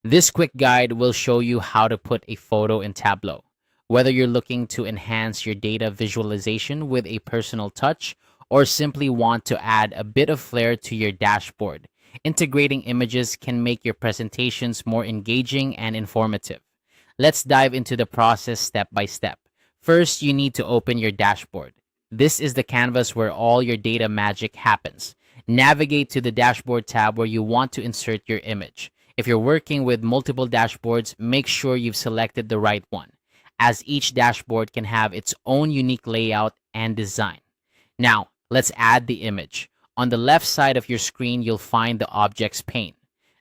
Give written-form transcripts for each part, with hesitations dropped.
This quick guide will show you how to put a photo in Tableau. Whether you're looking to enhance your data visualization with a personal touch or simply want to add a bit of flair to your dashboard, integrating images can make your presentations more engaging and informative. Let's dive into the process step by step. First, you need to open your dashboard. This is the canvas where all your data magic happens. Navigate to the dashboard tab where you want to insert your image. If you're working with multiple dashboards, make sure you've selected the right one, as each dashboard can have its own unique layout and design. Now, let's add the image. On the left side of your screen, you'll find the Objects pane.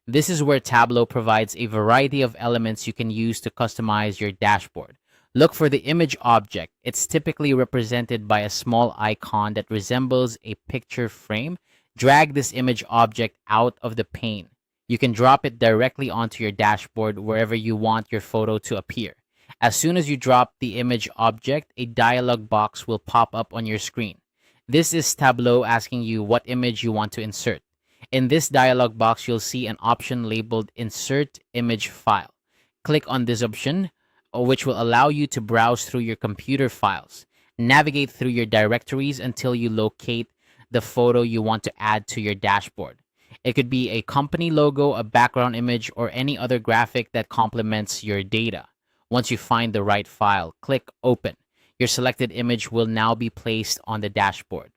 This is where Tableau provides a variety of elements you can use to customize your dashboard. Look for the image object. It's typically represented by a small icon that resembles a picture frame. Drag this image object out of the pane. You can drop it directly onto your dashboard wherever you want your photo to appear. As soon as you drop the image object, a dialog box will pop up on your screen. This is Tableau asking you what image you want to insert. In this dialog box, you'll see an option labeled Insert Image File. Click on this option, which will allow you to browse through your computer files. Navigate through your directories until you locate the photo you want to add to your dashboard. It could be a company logo, a background image, or any other graphic that complements your data. Once you find the right file, click Open. Your selected image will now be placed on the dashboard.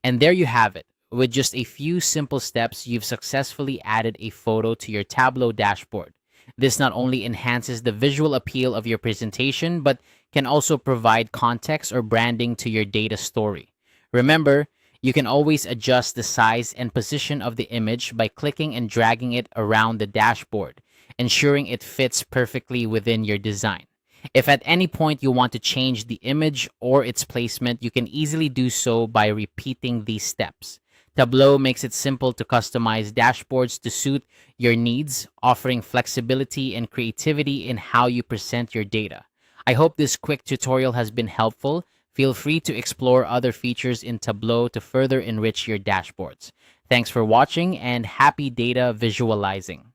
And there you have it. With just a few simple steps, you've successfully added a photo to your Tableau dashboard. This not only enhances the visual appeal of your presentation, but can also provide context or branding to your data story. Remember, you can always adjust the size and position of the image by clicking and dragging it around the dashboard, ensuring it fits perfectly within your design. If at any point you want to change the image or its placement, you can easily do so by repeating these steps. Tableau makes it simple to customize dashboards to suit your needs, offering flexibility and creativity in how you present your data. I hope this quick tutorial has been helpful. Feel free to explore other features in Tableau to further enrich your dashboards. Thanks for watching and happy data visualizing.